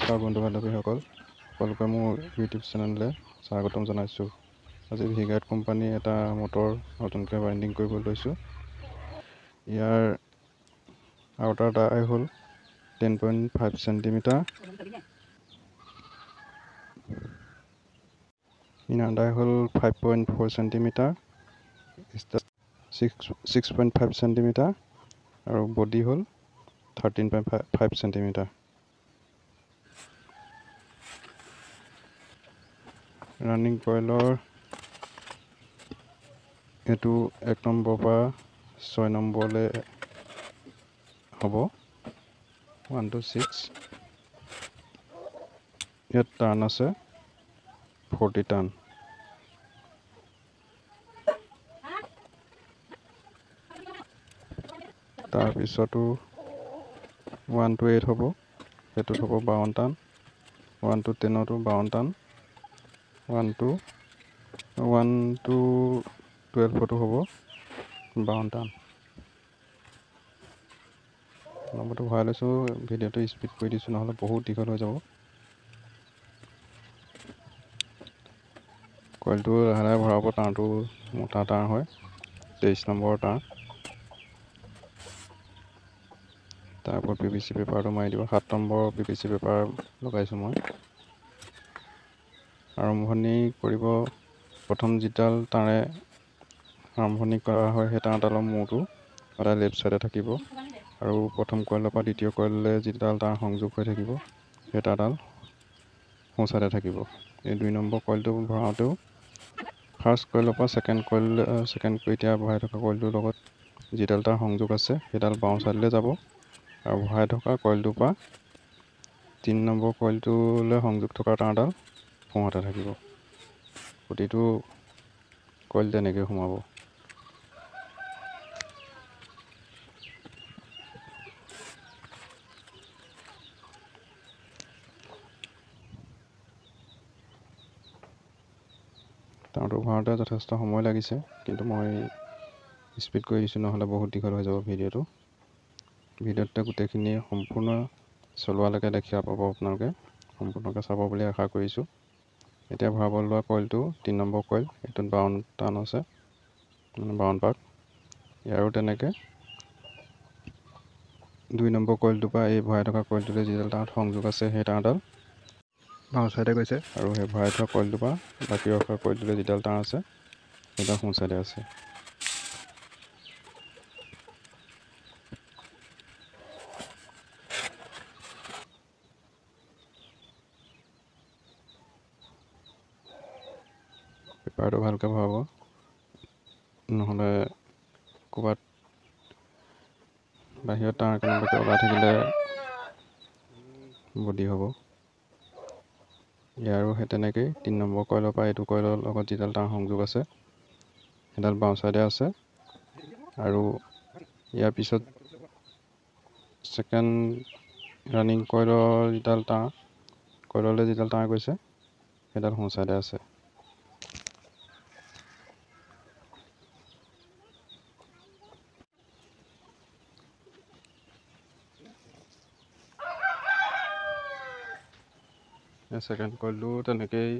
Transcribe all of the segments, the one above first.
নমস্কাৰ বন্ধু বান্ধৱীসকল, সকলোকে মোৰ ইউটিউব চেনেললৈ স্বাগতম জনাইছোঁ। আজি ভিগাৰ্ড কোম্পানী এটা মটৰ নতুনকৈ বাইণ্ডিং কৰিব লৈছোঁ। ইয়াৰ আউটাৰ ডাই হ'ল 10.5 চেণ্টিমিটাৰ, ইনাৰ ডাই হ'ল 5.4 চেণ্টিমিটাৰ, 6.5 চেণ্টিমিটাৰ আৰু বডি হ'ল 13.5 চেণ্টিমিটাৰ। ৰানিং কইলৰ এইটো 1 নম্বৰৰ পৰা 6 নম্বৰলৈ হ'ব, 1 to 6। ইয়াত টাৰ্ণ আছে 40 টাৰ্ণ। তাৰপিছতো 1 to 8 হ'ব, সেইটোত হ'ব 52 টাৰ্ণ। 1 to 10তো 52 টাৰ্ণ। 1 to 12তো হ'ব 52 টাৰ্ণ। নম্বৰটো ভৰাই লৈছোঁ, ভিডিঅ'টো স্পীড কৰি দিছোঁ, নহ'লে বহুত দীঘল হৈ যাব। কইলটো লাহে লাহে ভৰাব। টাৰটো মোটা টাৰ হয়, 23 নম্বৰৰ টাৰ। তাৰ ওপৰত PVC পেপাৰটো মাৰি দিব। 7 নম্বৰৰ PVC পেপাৰ লগাইছোঁ মই। আৰম্ভণি কৰিব, প্ৰথম যিডাল তাৰে আৰম্ভণি কৰা হয় সেই তাঁৰডালৰ মূৰটো সদায় লেফ্ট ছাইডে থাকিব, আৰু প্ৰথম কইলৰ পৰা দ্বিতীয় কইললৈ যিডাল তাঁৰ সংযোগ হৈ থাকিব সেই তাঁৰডাল সোঁ ছাইডে থাকিব। এই 2 নম্বৰ কইলটো ভৰাওঁতেও ফাৰ্ষ্ট কইলৰ পৰা ছেকেণ্ড এতিয়া ভৰাই থকা কইলটোৰ লগত যিডাল তাঁৰ সংযোগ আছে সেইডাল বাওঁ ছাইডলৈ যাব, আৰু ভৰাই থকা কইলটোৰ পৰা 3 নম্বৰ কইলটোলৈ সংযোগ থকা তাঁৰডাল সোঁহাতে থাকিব। প্ৰতিটো কইল তেনেকৈ সোমাব। তাঁৰটো ভৰাওঁতে যথেষ্ট সময় লাগিছে, কিন্তু মই স্পীড কৰি দিছোঁ, নহ'লে বহুত দীঘল হৈ যাব ভিডিঅ'টো। ভিডিঅ'টোতে গোটেইখিনি সম্পূৰ্ণ চলোৱালৈকে দেখিব পাব আপোনালোকে। সম্পূৰ্ণকৈ চাব বুলি আশা কৰিছোঁ। এতিয়া ভৰাব লোৱা কইলটো 3 নম্বৰ কইল, এইটোত 52 টাৰ্ণ আছে, 52 পাক। ইয়াৰো তেনেকৈ 2 নম্বৰ কইলটোৰ পৰা এই ভৰাই থকা কইলটোলৈ যিডাল তাঁৰত সংযোগ আছে সেই তাঁৰডাল বাওঁ ছাইডে গৈছে, আৰু সেই ভৰাই থোৱা কইলটোৰ পৰা বাকী ৰখা কইলটোলৈ যিডাল তাঁৰ আছে সেইডাল সোঁ ছাইডে আছে। পেপাৰটো ভালকৈ ভৰাব, নহ'লে ক'ৰবাত বাহিৰত তাঁৰ কেনেবাকৈ ওলাই থাকিলে বডি হ'ব। ইয়াৰো সেই তেনেকেই 3 নম্বৰ কইলৰ পৰা এইটো কইলৰ লগত যিডাল তাঁৰ সংযোগ আছে সেইডাল বাওঁ ছাইডে আছে, আৰু ইয়াৰ পিছত ছেকেণ্ড ৰানিং কইললৈ যিডাল তাঁৰ গৈছে সেইডাল সোঁ ছাইডে আছে। ছেকেণ্ড কইলটো তেনেকেই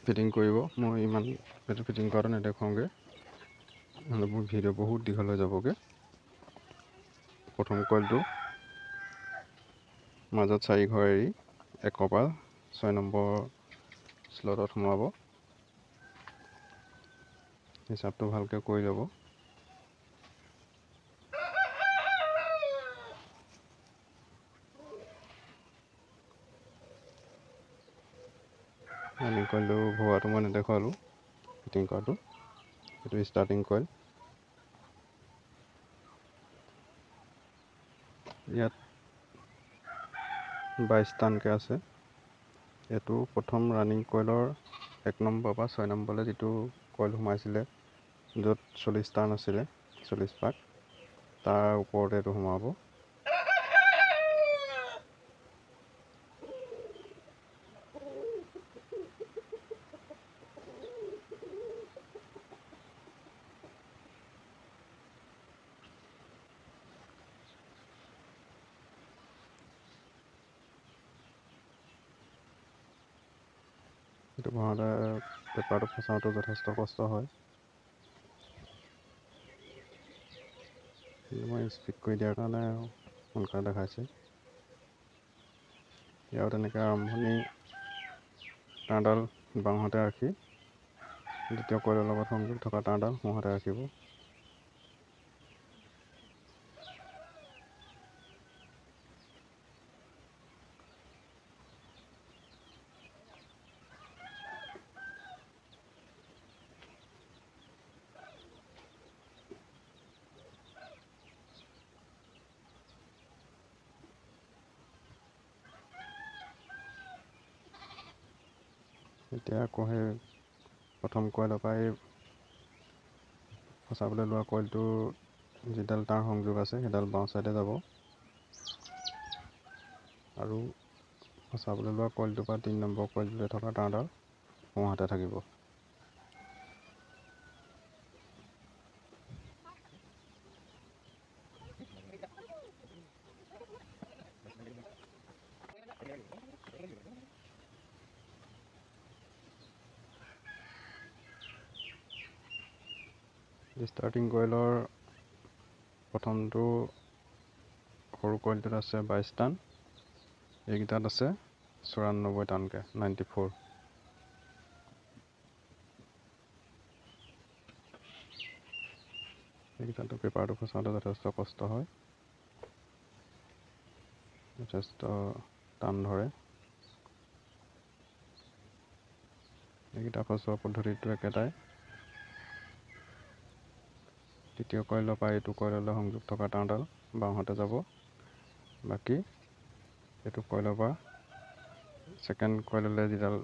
ফিটিং কৰিব। মই ইমান সেইটো ফিটিং কৰাটো নেদেখুৱাওঁগৈ, নহ'লে মোৰ ভিডিঅ' বহুত দীঘল হৈ যাবগৈ। প্ৰথম কইলটো মাজত 4 ঘৰ এৰি 1 পৰা 6 নম্বৰ স্লটত সোমাব। হিচাপটো ভালকৈ কৰি ল'ব। ৰানিং কইলটো ভৰোৱাটো মই নেদেখুৱালোঁ, ফিটিং কৰাটো। এইটো ষ্টাৰ্টিং কইল। ইয়াত 22 টাৰ্ণকৈ আছে। এইটো প্ৰথম ৰানিং কইলৰ 1 নম্বৰ পৰা 6 নম্বৰলৈ যিটো কইল সোমাইছিলে, য'ত 40 টাৰ্ণ আছিলে, 40 পাক, তাৰ ওপৰতে এইটো সোমাব। এইটো ভৰাওঁতে পেপাৰটো ফচাওঁতে যথেষ্ট কষ্ট হয়। মই স্পীড কৰি দিয়াৰ কাৰণে সোনকালে দেখাইছে। ইয়াৰো তেনেকৈ আৰম্ভণি তাঁৰডাল বাওঁহাতে ৰাখি দ্বিতীয় কইলৰ লগত সংযোগ থকা তাঁৰডাল সোঁহাতে ৰাখিব। এতিয়া আকৌ সেই প্ৰথম কইলৰ পৰা এই ফচাবলৈ লোৱা কইলটোৰ যিডাল তাঁৰ সংযোগ আছে সেইডাল বাওঁ চাইডে যাব আৰু ফচাবলৈ লোৱা কইলটোৰ পৰা 3 নম্বৰ কইলটোলৈ থকা তাঁৰডাল সোঁহাতে থাকিব। ষ্টাৰ্টিং কইলৰ প্ৰথমটো সৰু কইলটোত আছে 22 টান, এইকেইটাত আছে 94 টানকৈ 94। এইকেইটাতো পেপাৰটো ফচাওঁতে যথেষ্ট কষ্ট হয়, যথেষ্ট টান ধৰে। এইকেইটা ফচোৱা পদ্ধতিটো একেটাই। তৃতীয় কইলৰ পৰা এইটো কইললৈ সংযোগ থকা তাঁৰডাল বাওঁহাতে যাব, বাকী এইটো কইলৰ পৰা ছেকেণ্ড কইললৈ যিডাল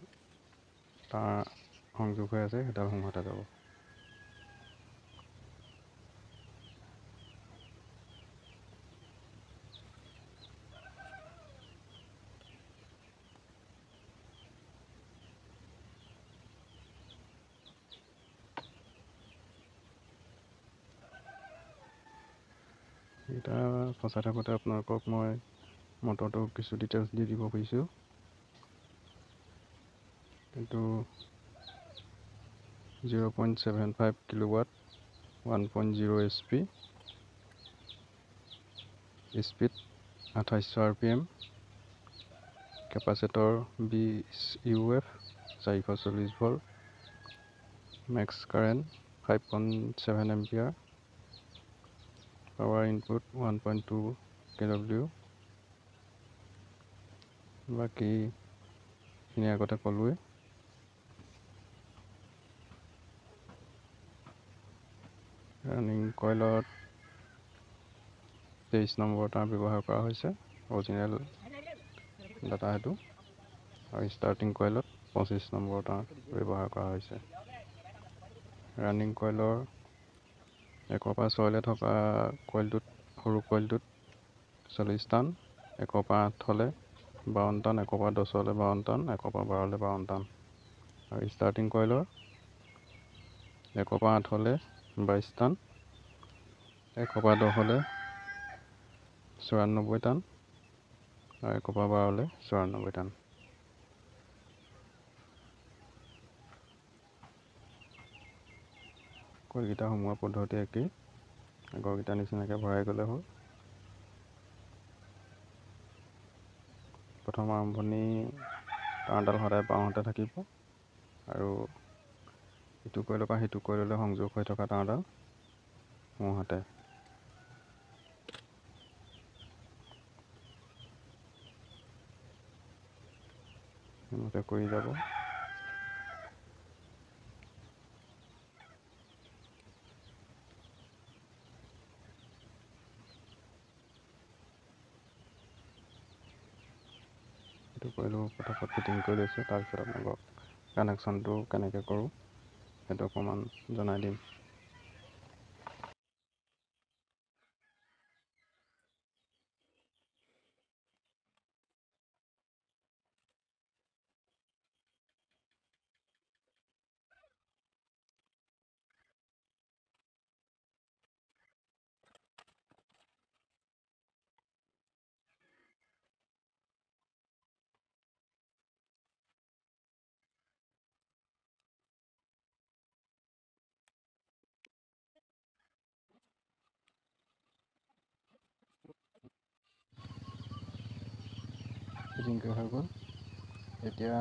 তাঁৰ সংযোগ হৈ আছে সেইডাল সোঁহাতে যাব। এইটা ফচাই থাকোঁতে আপোনালোকক মই মটৰটো কিছু ডিটেইলছ দি দিব খুজিছোঁ। কিন্তু 0.75 kilowatt 1.0 HP, speed 2800 RPM, capacitor 20 UF 440 volt, max current 5.7 ampere, power input 1.2 kW। বাকীখিনি আগতে ক'লোৱে। ৰানিং কইলত 23 নম্বৰ তাঁৰ ব্যৱহাৰ কৰা হৈছে, অৰিজিনেল ডাটা সেইটো, আৰু ষ্টাৰ্টিং কইলত 25 নম্বৰ তাঁৰ ব্যৱহাৰ কৰা হৈছে। ৰানিং কইলৰ 1 পৰা 6লৈ থকা কইলটোত, সৰু কইলটোত 40 টান, 1 পৰা 8 হ'লে 52 টান, 1 পৰা 10 হ'লে 52 টান, 1 পৰা 12 হ'লে 52 টান। আৰু ষ্টাৰ্টিং কইলৰ 1 পৰা 8 হ'লে 22 টান, 1 পৰা 10 হ'লে 94 টান, আৰু 1 পৰা 12 হ'লে 94 টান। কইলকেইটা সোমোৱা পদ্ধতি একেই, আগৰকেইটা নিচিনাকৈ ভৰাই গ'লে হ'ল। প্ৰথম আৰম্ভণি তাঁৰডাল সদায় বাওঁহাতে থাকিব, আৰু ইটো কইলৰ পৰা সিটো কইললৈ সংযোগ হৈ থকা তাঁৰডাল সোঁহাতে। এনেকৈ কৰি যাব। এইটো কইলো পটাপট ফিটিং কৰি লৈছোঁ, তাৰপিছত আপোনালোকক কানেকশ্যনটো কেনেকৈ কৰোঁ সেইটো অকণমান জনাই দিম। ফিটিং হৈ গ'ল। এতিয়া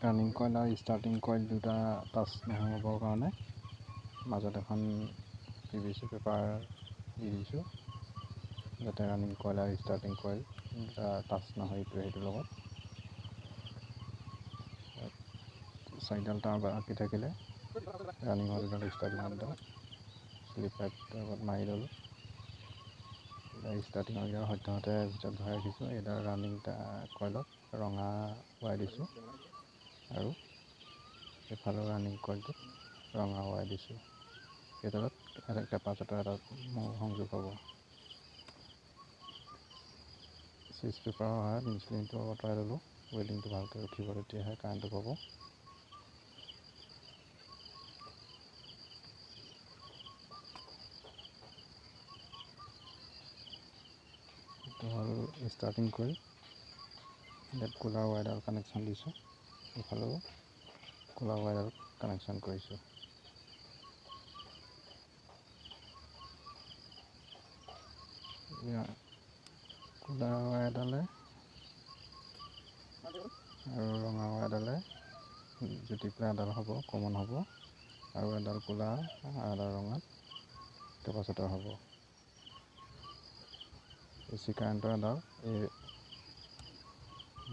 ৰানিং কইল আৰু ষ্টাৰ্টিং কইল দুটা টাচ নহ'বৰ কাৰণে মাজত এখন PVC পেপাৰ দি দিছোঁ, যাতে ৰানিং কইল আৰু ষ্টাৰ্টিং কইল দুটা টাচ নহয় সেইটোৰ লগত। চাৰিডাল তাঁৰ বাকী থাকিলে ৰানিঙৰ দুডাল ষ্টাৰ্টিঙৰ দুডাল শ্লিপ পাইপটোৰ লগত মাৰি ল'লোঁ। ষ্টাৰ্টিঙৰ কেইডাল সদ্যহতে ভিতৰত ভৰাই ৰাখিছোঁ। এইডাল ৰানিং কইলত ৰঙা ৱাই দিছোঁ আৰু এইফালৰ ৰানিং কইলটোত ৰঙা ৱাই দিছোঁ। এইডালত এটা কেপাচিটৰ এটা সংযোগ হ'ব। চুইচ পেপাৰৰ সহায়ত ইনচুলিনটো আঁতৰাই ল'লোঁ। ৱেল্ডিংটো ভালকৈ উঠিব, তেতিয়াহে কাৰেণ্টটো পাব। এইটো হ'ল ষ্টাৰ্টিং কইল। ইয়াত কুলাৰ ৱাইৰডাল কানেকশ্যন দিছোঁ, ইফালেও কুলাৰ ৱাইৰডাল কানেকশ্যন কৰিছোঁ। কুলাৰ ৱাইৰডালে আৰু ৰঙা ৱাইৰডালে জুতি পেলাই এডাল হ'ব, কমন হ'ব, আৰু এডাল কুলা আৰু এডাল ৰঙাত কেপাচিটৰ হ'ব। AC কাৰেণ্টৰ এডাল এই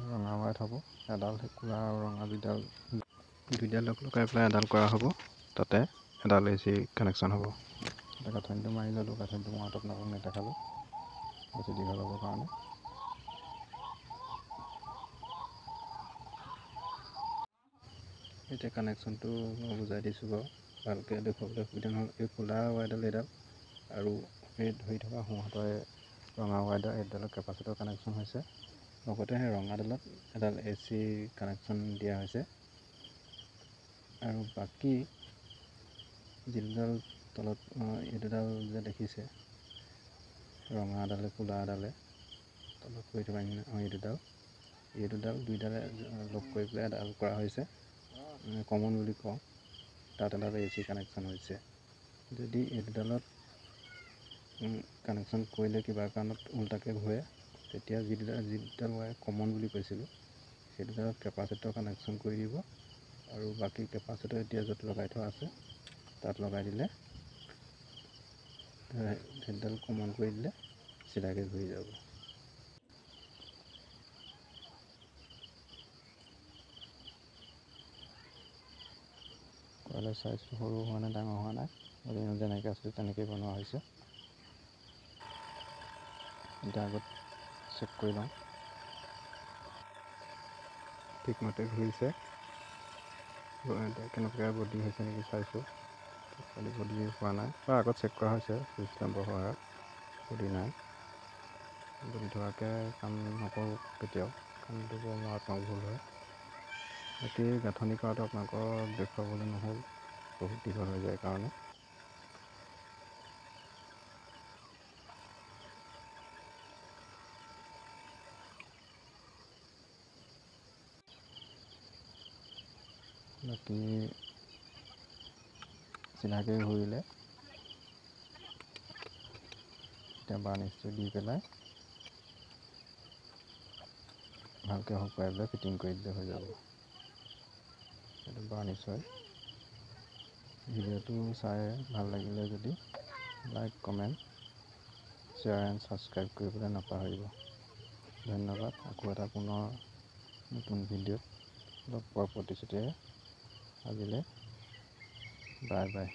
ৰঙা ৱাইৰত হ'ব, এডাল কুলা আৰু ৰঙা দুইডাল লগাই পেলাই এডাল কৰা হ'ব, তাতে এডাল AC কানেকশ্যন হ'ব। এতিয়া গাঁথনিটো মাৰি ল'লোঁ। গাঁথনিটো মৰাটো আপোনালোকক নেদেখালোঁ, বেছি দীঘল হ'বৰ কাৰণে। এতিয়া কানেকশ্যনটো মই বুজাই দিছোঁ বাৰু, ভালকৈ দেখুৱাবলৈ সুবিধা নহ'ল। এই কুলা ৱাইৰডাল এইডাল আৰু এই ধৰি থকা সোঁহাতৰে ৰঙা ৱাইৰডাল এইডালৰ কেপাচিটৰ কানেকশ্যন হৈছে। লগতে সেই ৰঙাডালত এডাল AC কানেকশ্যন দিয়া হৈছে। আৰু বাকী যি দুডাল তলত এই দুডাল যে দেখিছে ৰঙাডালে কুলাডালে তলত পৰি থকা এই দুডাল দুইডালে লগ কৰি পেলাই এডাল কৰা হৈছে, কমন বুলি কওঁ। তাত এডাল AC কানেকশ্যন হৈছে। যদি এই দুডালত কানেকশ্যন কৰিলে কিবা কাৰণত উল্টাকৈ ঘূৰে, তেতিয়া যি দুডাল ৱায়াৰ কমন বুলি কৈছিলোঁ, সেই দুডালত কেপাচিটৰ কানেকশ্যন কৰি দিব। আৰু বাকী কেপাচিটৰ এতিয়া য'ত লগাই থোৱা আছে তাত লগাই দিলে, সেইডাল কমন কৰি দিলে চিধাকৈ ঘূৰি যাব। কইলৰ চাইজটো সৰু হোৱা নাই, ডাঙৰ হোৱা নাই, যেনেকৈ আছিলে তেনেকৈয়ে বনোৱা হৈছে। এতিয়া আগত চেক কৰি লওঁ, ঠিকমতে ঘূৰিছে। কেনেকুৱা বডি হৈছে নেকি চাইছোঁ, খালি বডি হোৱা নাই, বা আগত চেক কৰা হৈছে চুইচ লেম্পৰ সহায়ত, বডি নাই। বডি থকাকৈ কাম নকৰোঁ কেতিয়াও, কামটো বৰ মাৰাত্মক ভুল হয়। বাকী গাঁথনি কৰাটো আপোনালোকক দেখুৱাবলৈ নহ'ল, বহুত দীঘল হৈ যায় কাৰণে। বাকী চিধাকৈ ঘূৰিলে এতিয়া বাৰ্নিছটো দি পেলাই ভালকৈ শুকুৱাই পেলাই ফিটিং কৰি দিলে হৈ যাব। এইটো বাৰ্নিছ হয়। ভিডিঅ'টো চাই ভাল লাগিলে যদি like, comment, share and subscribe কৰিবলৈ নাপাহৰিব। ধন্যবাদ। আকৌ এটা পুনৰ নতুন ভিডিঅ'ত লগ পোৱাৰ প্ৰতিশ্ৰুতিৰে আজিলৈ বাই বাই।